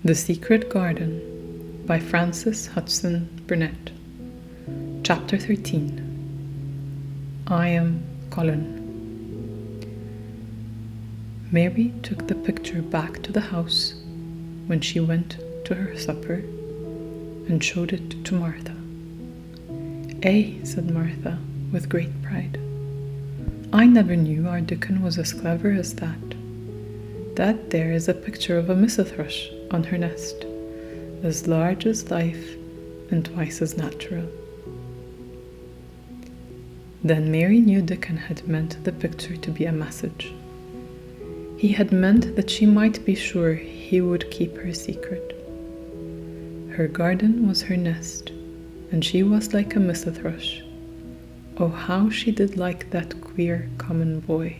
The Secret Garden by Frances Hudson Burnett. Chapter 13. I am Colin. Mary took the picture back to the house when she went to her supper and showed it to Martha. "Eh," said Martha with great pride. "I never knew our Dickon was as clever as that. That there is a picture of a Missa Thrush on her nest, as large as life and twice as natural." Then Mary knew Dickon had meant the picture to be a message. He had meant that she might be sure he would keep her secret. Her garden was her nest, and she was like a Missa Thrush. Oh, how she did like that queer common boy.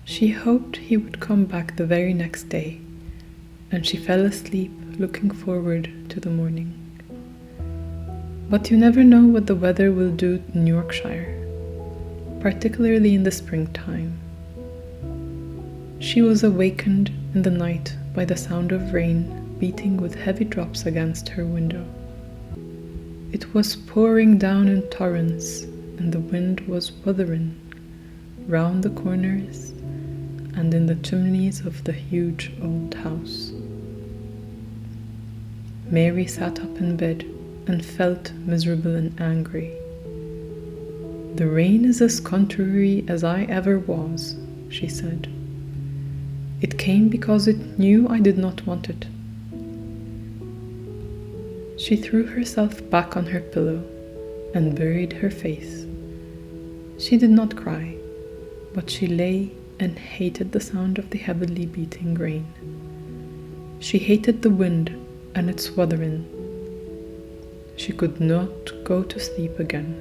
She hoped he would come back the very next day, and she fell asleep looking forward to the morning. But you never know what the weather will do in Yorkshire, particularly in the springtime. She was awakened in the night by the sound of rain beating with heavy drops against her window. It was pouring down in torrents, and the wind was wuthering round the corners and in the chimneys of the huge old house. Mary sat up in bed and felt miserable and angry. "The rain is as contrary as I ever was," she said. "It came because it knew I did not want it." She threw herself back on her pillow and buried her face. She did not cry, but she lay and hated the sound of the heavily beating rain. She hated the wind and its wuthering. She could not go to sleep again.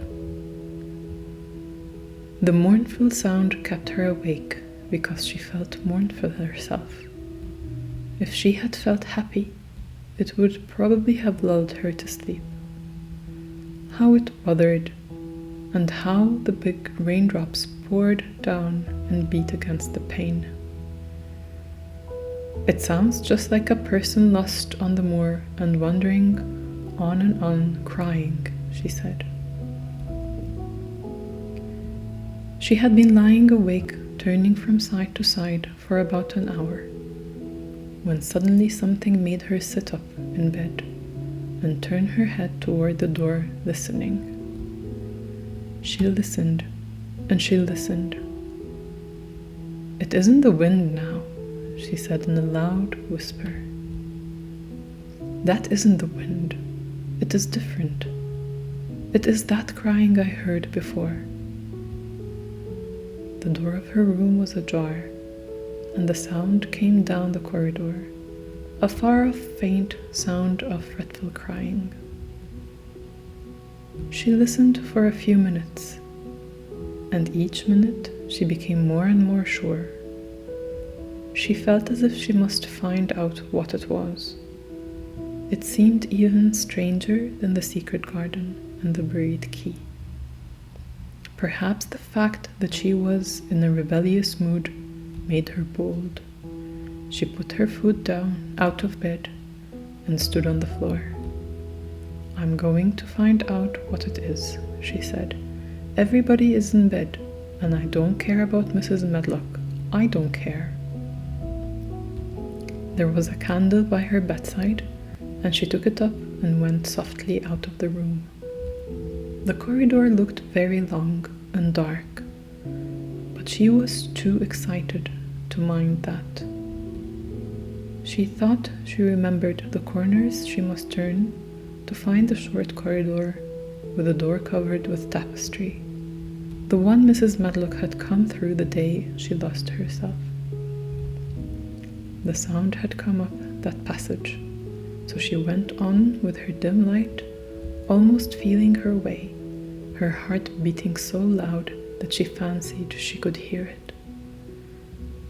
The mournful sound kept her awake because she felt mournful herself. If she had felt happy, it would probably have lulled her to sleep. How it wuthered, and how the big raindrops poured down and beat against the pane. "It sounds just like a person lost on the moor and wandering on, crying," she said. She had been lying awake, turning from side to side for about an hour, when suddenly something made her sit up in bed and turn her head toward the door, listening. She listened, and she listened. "It isn't the wind now," she said in a loud whisper. "That isn't the wind. It is different. It is that crying I heard before." The door of her room was ajar, and the sound came down the corridor, a far-off faint sound of fretful crying. She listened for a few minutes, and each minute she became more and more sure. She felt as if she must find out what it was. It seemed even stranger than the secret garden and the buried key. Perhaps the fact that she was in a rebellious mood made her bold. She put her foot down out of bed and stood on the floor. "I'm going to find out what it is," she said. "Everybody is in bed, and I don't care about Mrs. Medlock. I don't care." There was a candle by her bedside, and she took it up and went softly out of the room. The corridor looked very long and dark, but she was too excited to mind that. She thought she remembered the corners she must turn to find the short corridor with a door covered with tapestry, the one Mrs. Medlock had come through the day she lost herself. The sound had come up that passage, so she went on with her dim light, almost feeling her way, her heart beating so loud that she fancied she could hear it.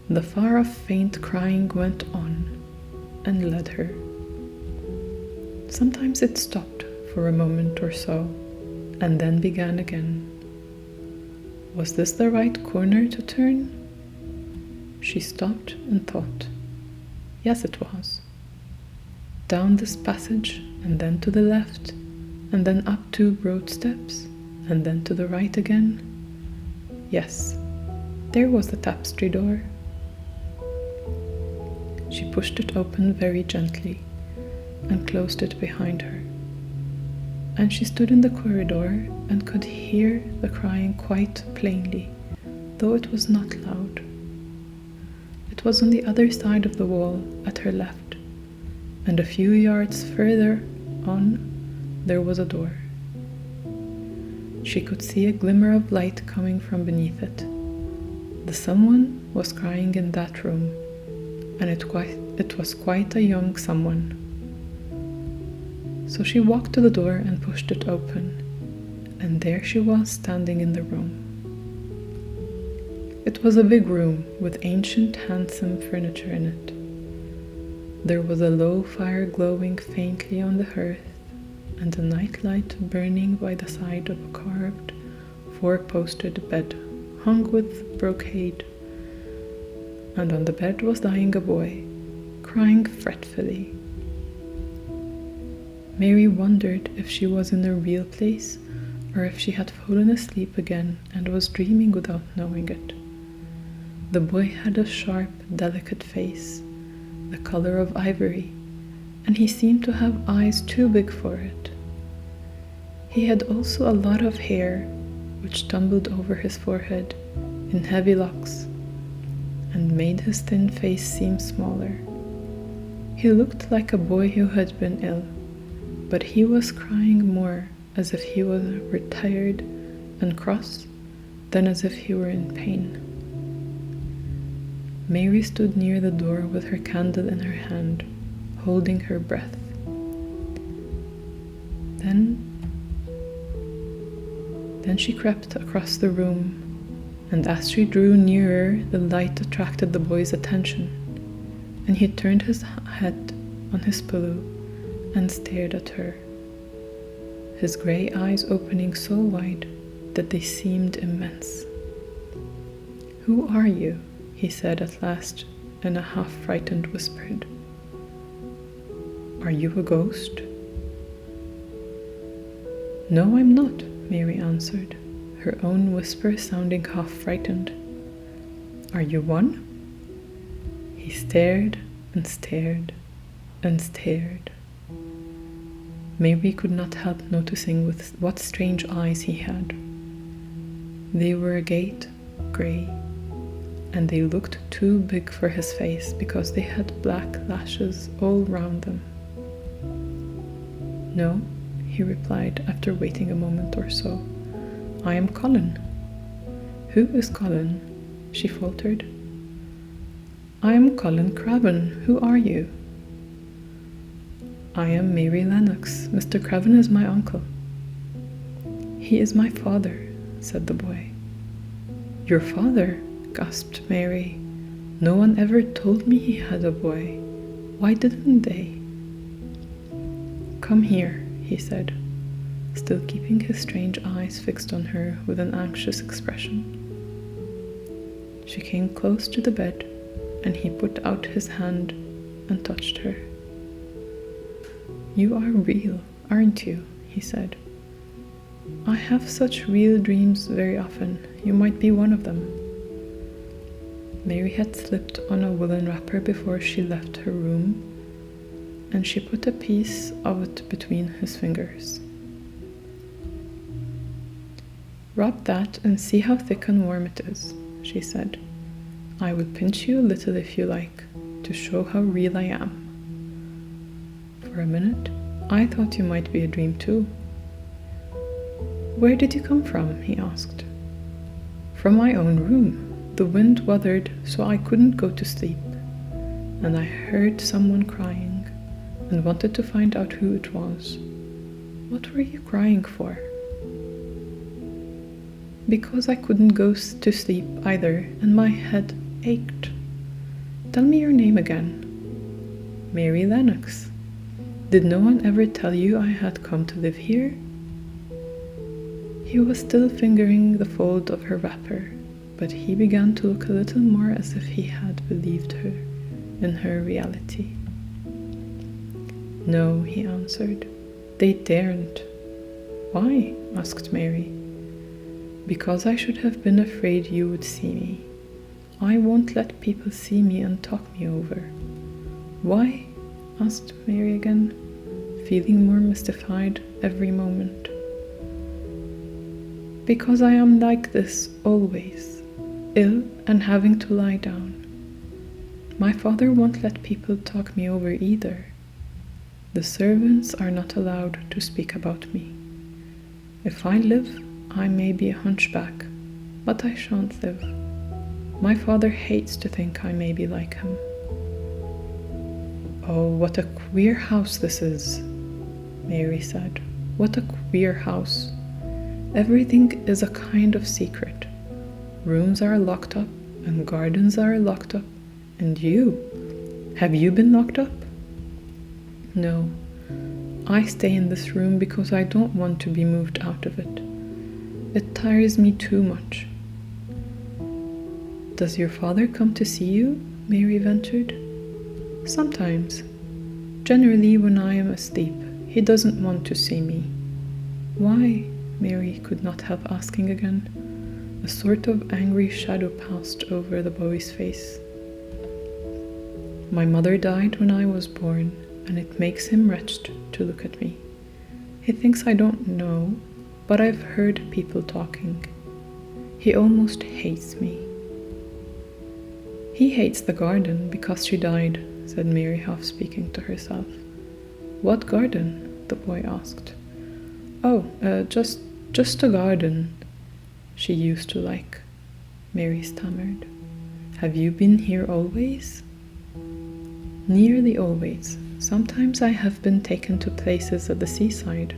The far-off faint crying went on and led her. Sometimes it stopped for a moment or so, and then began again. Was this the right corner to turn? She stopped and thought. Yes, it was. Down this passage, and then to the left, and then up 2 broad steps, and then to the right again. Yes, there was the tapestry door. She pushed it open very gently and closed it behind her. And she stood in the corridor and could hear the crying quite plainly, though it was not loud. It was on the other side of the wall at her left, and a few yards further on there was a door. She could see a glimmer of light coming from beneath it. The someone was crying in that room, and it was quite a young someone. So she walked to the door and pushed it open, and there she was standing in the room. It was a big room with ancient, handsome furniture in it. There was a low fire glowing faintly on the hearth, and a nightlight burning by the side of a carved, 4-posted bed hung with brocade. And on the bed was lying a boy, crying fretfully. Mary wondered if she was in a real place, or if she had fallen asleep again and was dreaming without knowing it. The boy had a sharp, delicate face, the color of ivory, and he seemed to have eyes too big for it. He had also a lot of hair, which tumbled over his forehead in heavy locks, and made his thin face seem smaller. He looked like a boy who had been ill, but he was crying more as if he were tired and cross than as if he were in pain. Mary stood near the door with her candle in her hand, holding her breath. Then she crept across the room, and as she drew nearer, the light attracted the boy's attention, and he turned his head on his pillow and stared at her, his grey eyes opening so wide that they seemed immense. "Who are you?" he said at last in a half-frightened whisper. "Are you a ghost?" "No, I'm not," Mary answered, her own whisper sounding half-frightened. "Are you one?" He stared and stared and stared. Mary could not help noticing with what strange eyes he had. They were agate, grey, and they looked too big for his face because they had black lashes all round them. "No," he replied after waiting a moment or so. "I am Colin." "Who is Colin?" she faltered. "I am Colin Craven. Who are you?" "I am Mary Lennox. Mr. Craven is my uncle." "He is my father," said the boy. "Your father?" gasped Mary. "No one ever told me he had a boy. Why didn't they?" "Come here," he said, still keeping his strange eyes fixed on her with an anxious expression. She came close to the bed, and he put out his hand and touched her. "You are real, aren't you?" he said. "I have such real dreams very often. You might be one of them." Mary had slipped on a woolen wrapper before she left her room, and she put a piece of it between his fingers. "Rub that and see how thick and warm it is," she said. "I will pinch you a little if you like, to show how real I am." For a minute, I thought you might be a dream too. "Where did you come from?" he asked. "From my own room. The wind wuthered, so I couldn't go to sleep, and I heard someone crying and wanted to find out who it was." "What were you crying for?" "Because I couldn't go to sleep either, and my head ached." "Tell me your name again." "Mary Lennox." "Did no one ever tell you I had come to live here?" He was still fingering the fold of her wrapper, but he began to look a little more as if he had believed her, in her reality. No, he answered. They daren't. Why? Asked Mary. Because I should have been afraid you would see me. I won't let people see me and talk me over. Why? Asked Mary again, feeling more mystified every moment. Because I am like this always, ill and having to lie down. My father won't let people talk me over either. The servants are not allowed to speak about me. If I live, I may be a hunchback, but I shan't live. My father hates to think I may be like him. Oh, what a queer house this is, Mary said. What a queer house. Everything is a kind of secret. Rooms are locked up, and gardens are locked up. And you? Have you been locked up? No. I stay in this room because I don't want to be moved out of it. It tires me too much. Does your father come to see you? Mary ventured. Sometimes. Generally when I am asleep. He doesn't want to see me. Why? Mary could not help asking again. A sort of angry shadow passed over the boy's face. My mother died when I was born, and it makes him wretched to look at me. He thinks I don't know, but I've heard people talking. He almost hates me. He hates the garden because she died, said Mary, half speaking to herself. What garden? The boy asked. Oh, just a garden she used to like, Mary stammered. Have you been here always? Nearly always. Sometimes I have been taken to places at the seaside,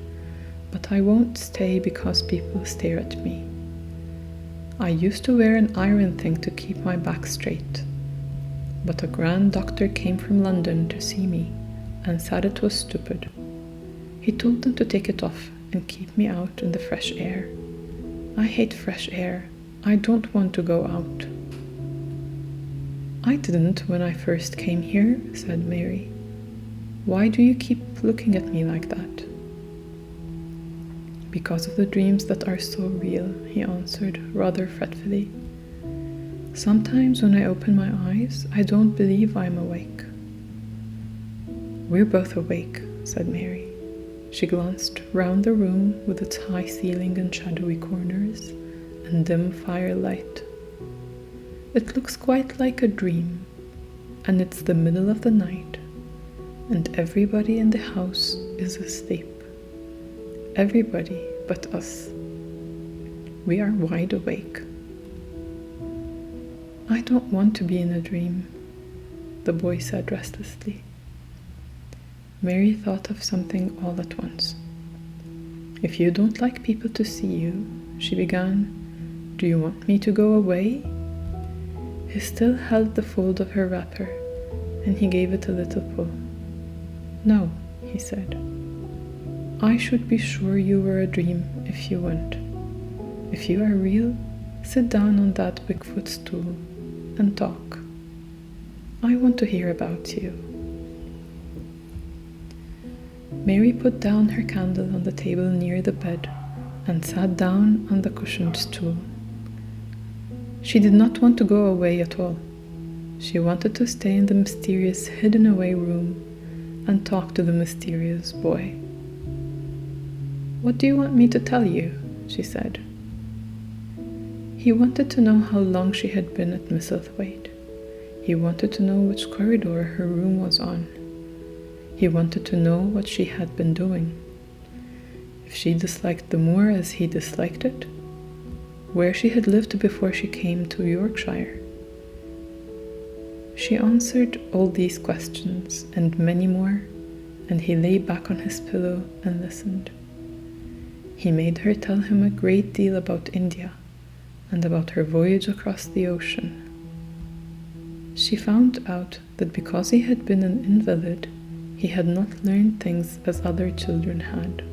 but I won't stay because people stare at me. I used to wear an iron thing to keep my back straight, but a grand doctor came from London to see me and said it was stupid. He told them to take it off and keep me out in the fresh air. I hate fresh air. I don't want to go out. I didn't when I first came here, said Mary. Why do you keep looking at me like that? Because of the dreams that are so real, he answered rather fretfully. Sometimes when I open my eyes, I don't believe I'm awake. We're both awake, said Mary. She glanced round the room with its high ceiling and shadowy corners and dim firelight. It looks quite like a dream, and it's the middle of the night, and everybody in the house is asleep. Everybody but us. We are wide awake. I don't want to be in a dream, the boy said restlessly. Mary thought of something all at once. If you don't like people to see you, she began, do you want me to go away? He still held the fold of her wrapper, and he gave it a little pull. No, he said. I should be sure you were a dream if you went. If you are real, sit down on that Bigfoot stool and talk. I want to hear about you. Mary put down her candle on the table near the bed and sat down on the cushioned stool. She did not want to go away at all. She wanted to stay in the mysterious hidden away room and talk to the mysterious boy. What do you want me to tell you? She said. He wanted to know how long she had been at Misselthwaite. He wanted to know which corridor her room was on. He wanted to know what she had been doing. If she disliked the moor as he disliked it, where she had lived before she came to Yorkshire. She answered all these questions and many more, and he lay back on his pillow and listened. He made her tell him a great deal about India and about her voyage across the ocean. She found out that because he had been an invalid, he had not learned things as other children had.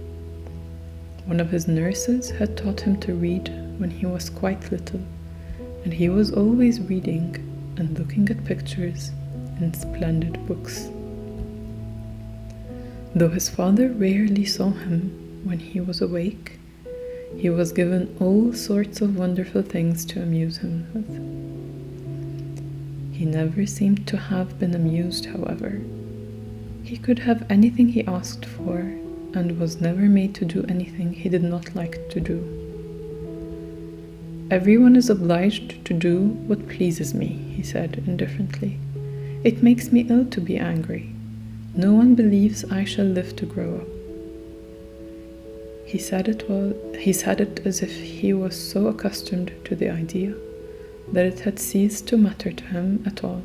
One of his nurses had taught him to read when he was quite little, and he was always reading and looking at pictures in splendid books. Though his father rarely saw him when he was awake, he was given all sorts of wonderful things to amuse him with. He never seemed to have been amused, however. He could have anything he asked for, and was never made to do anything he did not like to do. "Everyone is obliged to do what pleases me," he said indifferently. "It makes me ill to be angry. No one believes I shall live to grow up." He said it as if he was so accustomed to the idea that it had ceased to matter to him at all.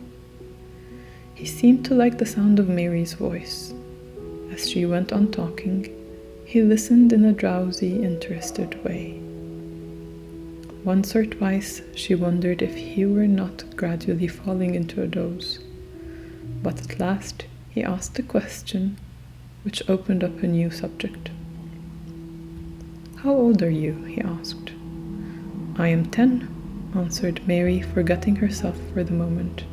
He seemed to like the sound of Mary's voice. As she went on talking, he listened in a drowsy, interested way. Once or twice she wondered if he were not gradually falling into a doze, but at last he asked a question which opened up a new subject. "How old are you?" he asked. "I am 10, answered Mary, forgetting herself for the moment.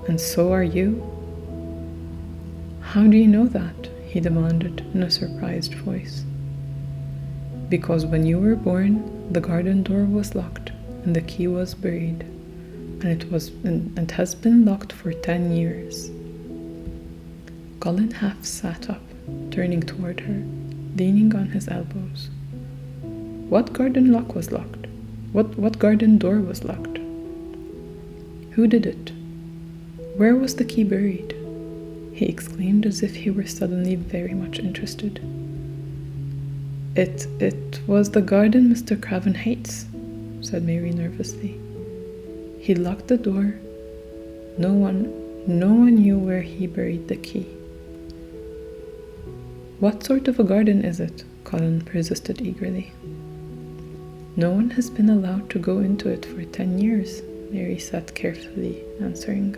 "And so are you?" "How do you know that?" he demanded in a surprised voice. "Because when you were born, the garden door was locked and the key was buried, and has been locked for 10 years. Colin half sat up, turning toward her, leaning on his elbows. "What garden lock was locked? What garden door was locked? Who did it? Where was the key buried?" he exclaimed as if he were suddenly very much interested. It was the garden Mr. Craven hates," said Mary nervously. "He locked the door. No one knew where he buried the key." "What sort of a garden is it?" Colin persisted eagerly. "No one has been allowed to go into it for 10 years, Mary said carefully, answering.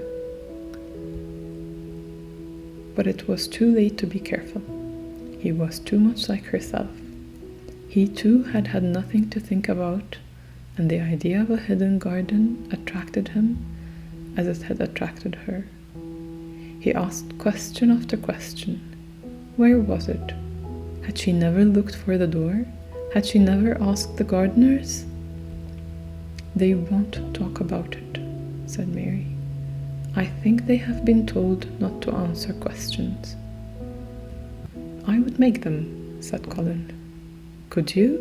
But it was too late to be careful. He was too much like herself. He too had had nothing to think about, and the idea of a hidden garden attracted him as it had attracted her. He asked question after question. Where was it? Had she never looked for the door? Had she never asked the gardeners? "They won't talk about it," said Mary. "I think they have been told not to answer questions." "I would make them," said Colin. "Could you?"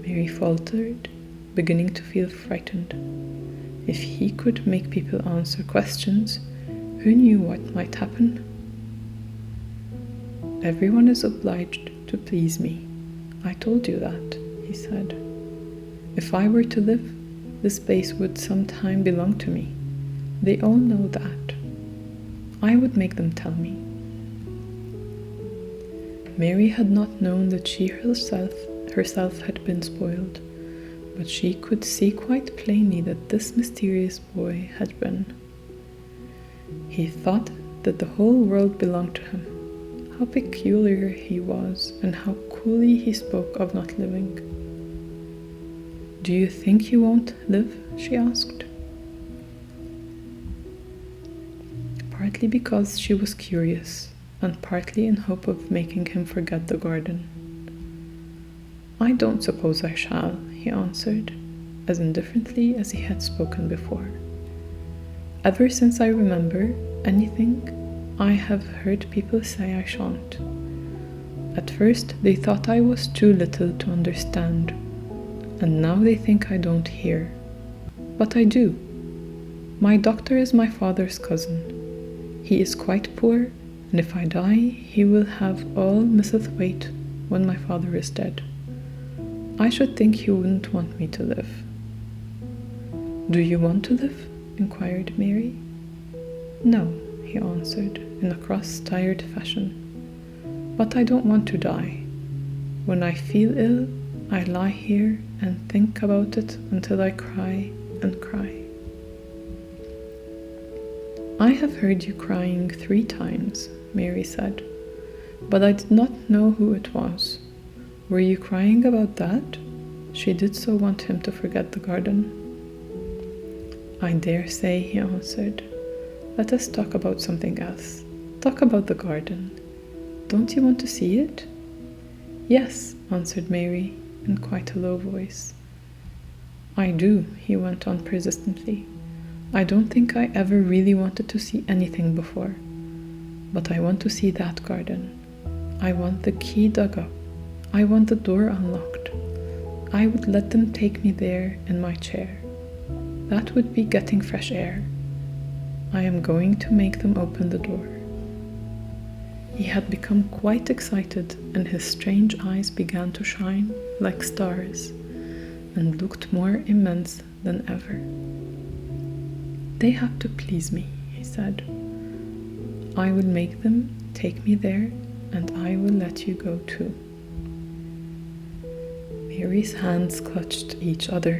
Mary faltered, beginning to feel frightened. If he could make people answer questions, who knew what might happen? "Everyone is obliged to please me. I told you that," he said. "If I were to live, this place would sometime belong to me. They all know that. I would make them tell me." Mary had not known that she herself had been spoiled, but she could see quite plainly that this mysterious boy had been. He thought that the whole world belonged to him. How peculiar he was, and how coolly he spoke of not living. "Do you think you won't live?" she asked. Partly because she was curious, and partly in hope of making him forget the garden. "I don't suppose I shall," he answered, as indifferently as he had spoken before. "Ever since I remember anything, I have heard people say I shan't. At first they thought I was too little to understand, and now they think I don't hear. But I do. My doctor is my father's cousin. He is quite poor, and if I die, he will have all Mrs. Waite when my father is dead. I should think he wouldn't want me to live." "Do you want to live?" inquired Mary. "No," he answered in a cross, tired fashion. "But I don't want to die. When I feel ill, I lie here and think about it until I cry and cry." "I have heard you crying 3 times, Mary said, "but I did not know who it was. Were you crying about that?" She did so want him to forget the garden. "I dare say," he answered, let us talk about something else. Talk about the garden. Don't you want to see it?" "Yes," answered Mary, in quite a low voice. "I do," he went on persistently. "I don't think I ever really wanted to see anything before. But I want to see that garden. I want the key dug up. I want the door unlocked. I would let them take me there in my chair. That would be getting fresh air. I am going to make them open the door." He had become quite excited, and his strange eyes began to shine like stars and looked more immense than ever. "They have to please me," he said. "I will make them take me there, and I will let you go too." Mary's hands clutched each other.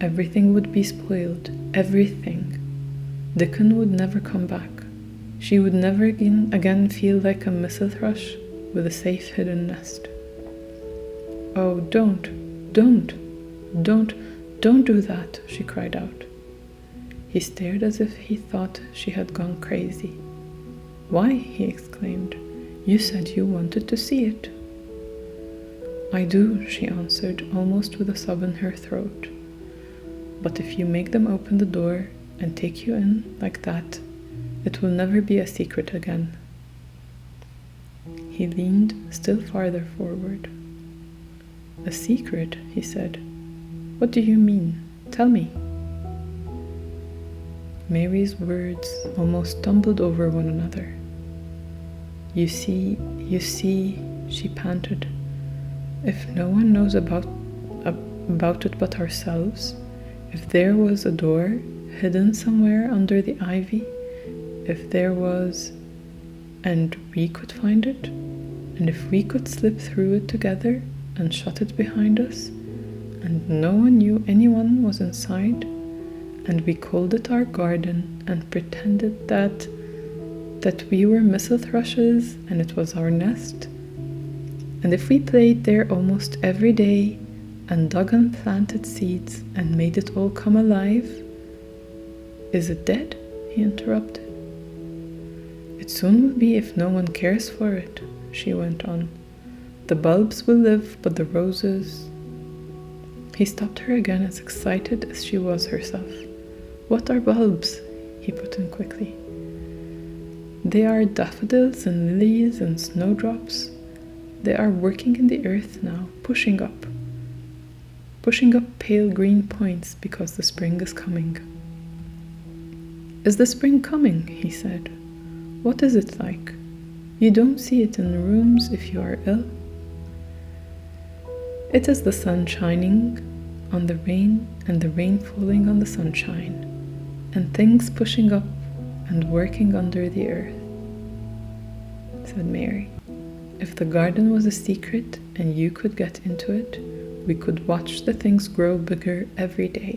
Everything would be spoiled, everything. Dickon would never come back. She would never again feel like a missel thrush with a safe hidden nest. "Oh, don't do that," she cried out. He stared as if he thought she had gone crazy. "Why?" he exclaimed. "You said you wanted to see it." "I do," she answered, almost with a sob in her throat. "But if you make them open the door and take you in like that, it will never be a secret again." He leaned still farther forward. "A secret?" he said. "What do you mean? Tell me." Mary's words almost stumbled over one another. You see, she panted. "If no one knows about it but ourselves, if there was a door hidden somewhere under the ivy, if there was, and we could find it, and if we could slip through it together and shut it behind us, and no one knew anyone was inside, and we called it our garden and pretended that we were missel thrushes and it was our nest, and if we played there almost every day and dug and planted seeds and made it all come alive—" "Is it dead?" he interrupted. "It soon will be if no one cares for it," she went on. "The bulbs will live, but the roses—" He stopped her again, as excited as she was herself. "What are bulbs?" he put in quickly. "They are daffodils and lilies and snowdrops. They are working in the earth now, pushing up pale green points because the spring is coming." "Is the spring coming?" he said. "What is it like? You don't see it in the rooms if you are ill." "It is the sun shining on the rain and the rain falling on the sunshine, and things pushing up and working under the earth," said Mary. "If the garden was a secret and you could get into it, we could watch the things grow bigger every day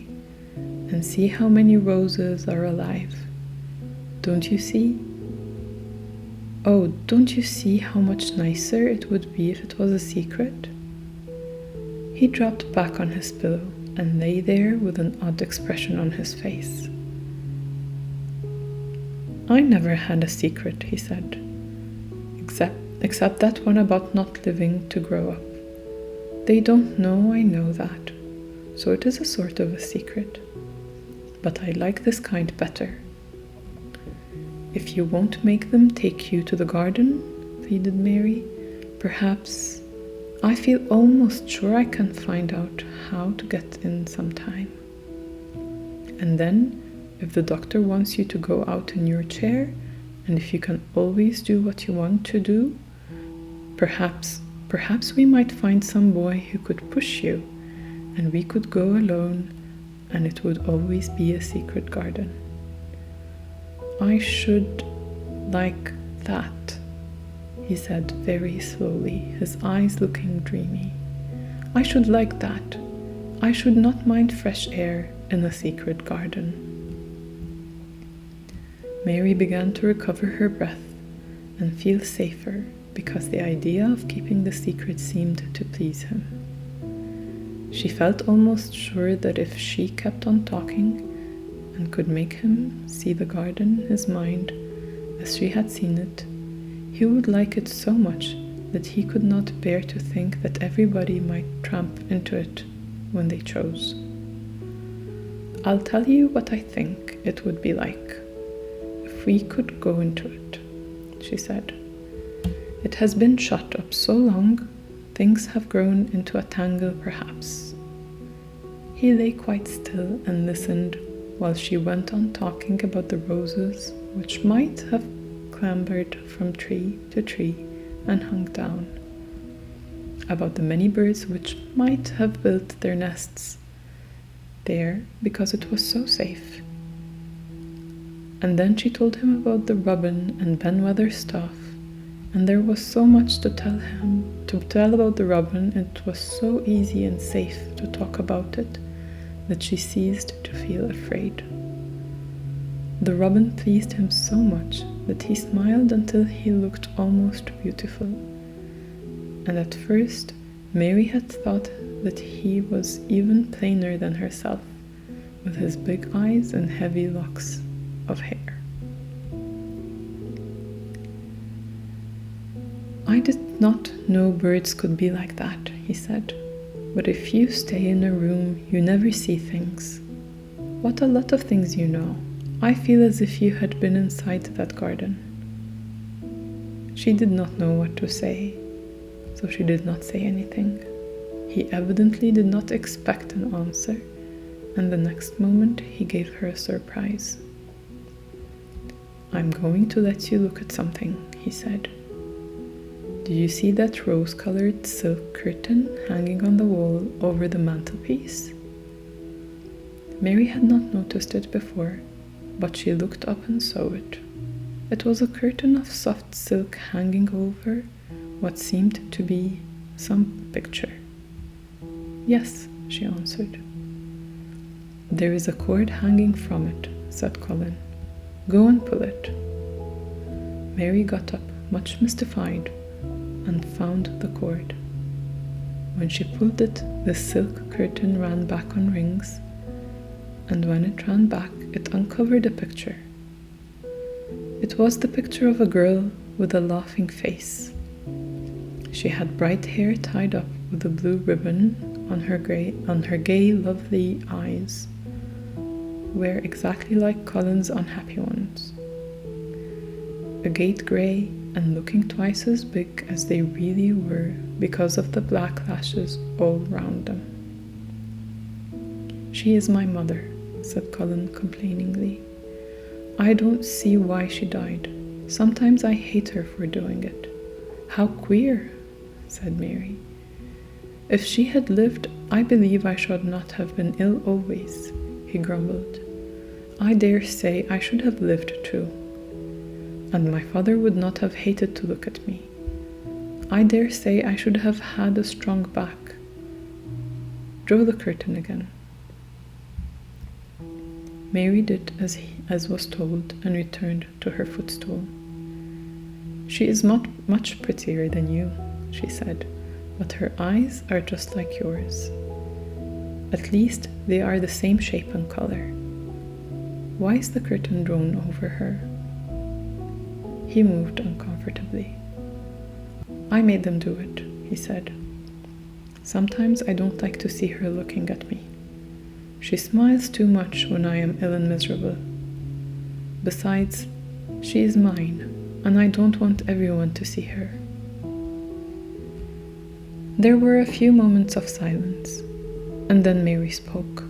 and see how many roses are alive. Don't you see? Oh, don't you see how much nicer it would be if it was a secret?" He dropped back on his pillow and lay there with an odd expression on his face. "I never had a secret," he said, except that one about not living to grow up. They don't know I know that, so it is a sort of a secret. But I like this kind better." "If you won't make them take you to the garden," pleaded Mary, "perhaps, I feel almost sure I can find out how to get in sometime. And then, if the doctor wants you to go out in your chair, and if you can always do what you want to do, perhaps we might find some boy who could push you, and we could go alone, and it would always be a secret garden." "I should like that," he said very slowly, his eyes looking dreamy. "I should like that. I should not mind fresh air in a secret garden." Mary began to recover her breath and feel safer, because the idea of keeping the secret seemed to please him. She felt almost sure that if she kept on talking, and could make him see the garden in his mind as she had seen it, he would like it so much that he could not bear to think that everybody might tramp into it when they chose. "I'll tell you what I think it would be like if we could go into it," she said. "It has been shut up so long, things have grown into a tangle perhaps." He lay quite still and listened while she went on talking about the roses which might have clambered from tree to tree and hung down, about the many birds which might have built their nests there because it was so safe. And then she told him about the robin and Benweather stuff, and there was so much to tell about the robin, and it was so easy and safe to talk about it that she ceased to feel afraid. The robin pleased him so much that he smiled until he looked almost beautiful, and at first Mary had thought that he was even plainer than herself, with his big eyes and heavy locks of hair. "I did not know birds could be like that," he said. "But if you stay in a room, you never see things. What a lot of things you know. I feel as if you had been inside that garden." She did not know what to say, so she did not say anything. He evidently did not expect an answer, and the next moment he gave her a surprise. "I'm going to let you look at something," he said. "Do you see that rose-colored silk curtain hanging on the wall over the mantelpiece?" Mary had not noticed it before, but she looked up and saw it. It was a curtain of soft silk hanging over what seemed to be some picture. "Yes," she answered. "There is a cord hanging from it," said Colin. "Go and pull it." Mary got up, much mystified, and found the cord. When she pulled it, the silk curtain ran back on rings, and when it ran back, it uncovered a picture. It was the picture of a girl with a laughing face. She had bright hair tied up with a blue ribbon on her gay, lovely eyes were exactly like Colin's unhappy ones. Agate grey and looking twice as big as they really were because of the black lashes all round them. "She is my mother," said Colin complainingly. "I don't see why she died. Sometimes I hate her for doing it." "How queer," said Mary. "If she had lived, I believe I should not have been ill always," he grumbled. "I dare say I should have lived too. And my father would not have hated to look at me. I dare say I should have had a strong back. Draw the curtain again." Mary did as was told and returned to her footstool. "She is much prettier than you," she said, "but her eyes are just like yours. At least they are the same shape and color. Why is the curtain drawn over her?" He moved uncomfortably. "I made them do it," he said. "Sometimes I don't like to see her looking at me. She smiles too much when I am ill and miserable. Besides, she is mine, and I don't want everyone to see her." There were a few moments of silence, and then Mary spoke.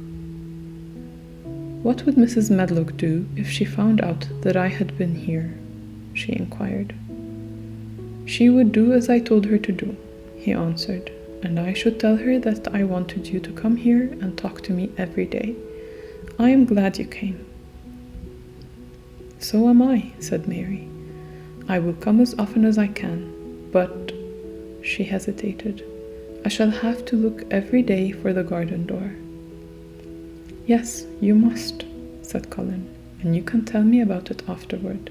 "What would Mrs. Medlock do if she found out that I had been here?" she inquired. "She would do as I told her to do," he answered, "and I should tell her that I wanted you to come here and talk to me every day. I am glad you came." "So am I," said Mary. "I will come as often as I can, but," she hesitated, "I shall have to look every day for the garden door." "Yes, you must," said Colin, "and you can tell me about it afterward."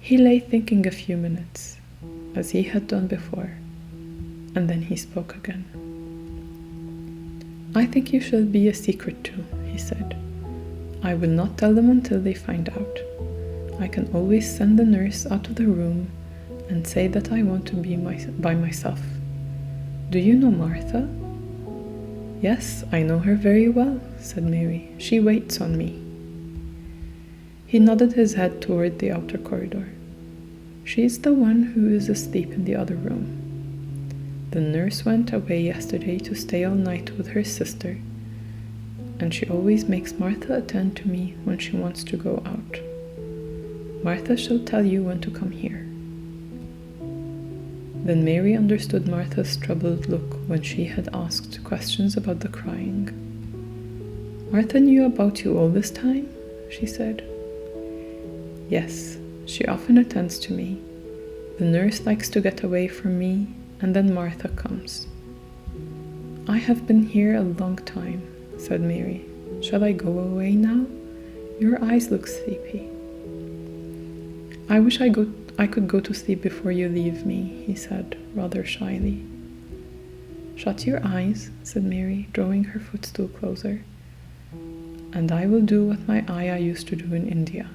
He lay thinking a few minutes, as he had done before, and then he spoke again. "I think you shall be a secret too," he said. I will not tell them until they find out. I can always send the nurse out of the room and say that I want to be by myself. Do you know Martha? Yes, I know her very well, said Mary. She waits on me. He nodded his head toward the outer corridor. She is the one who is asleep in the other room. The nurse went away yesterday to stay all night with her sister, and she always makes Martha attend to me when she wants to go out. Martha shall tell you when to come here. Then Mary understood Martha's troubled look when she had asked questions about the crying. Martha knew about you all this time? She said. Yes, she often attends to me. The nurse likes to get away from me, and then Martha comes. I have been here a long time, said Mary. Shall I go away now? Your eyes look sleepy. I wish I could go to sleep before you leave me, he said, rather shyly. Shut your eyes, said Mary, drawing her footstool closer, and I will do what my ayah used to do in India.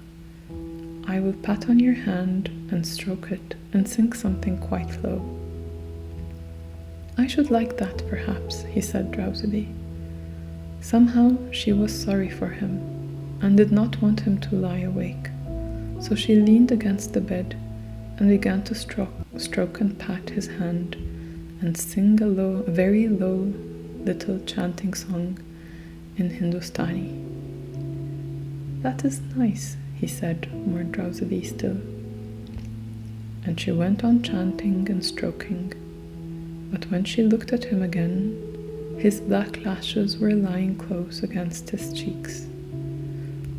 I will pat on your hand and stroke it and sing something quite low. I should like that, perhaps, he said drowsily. Somehow she was sorry for him and did not want him to lie awake, so she leaned against the bed and began to stroke and pat his hand and sing a very low little chanting song in Hindustani. That is nice, he said, more drowsily still. And she went on chanting and stroking, but when she looked at him again, his black lashes were lying close against his cheeks,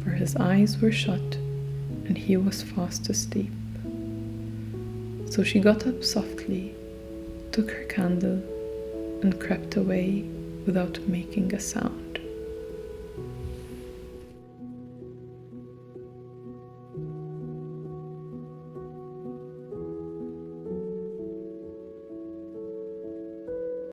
for his eyes were shut and he was fast asleep. So she got up softly, took her candle, and crept away without making a sound.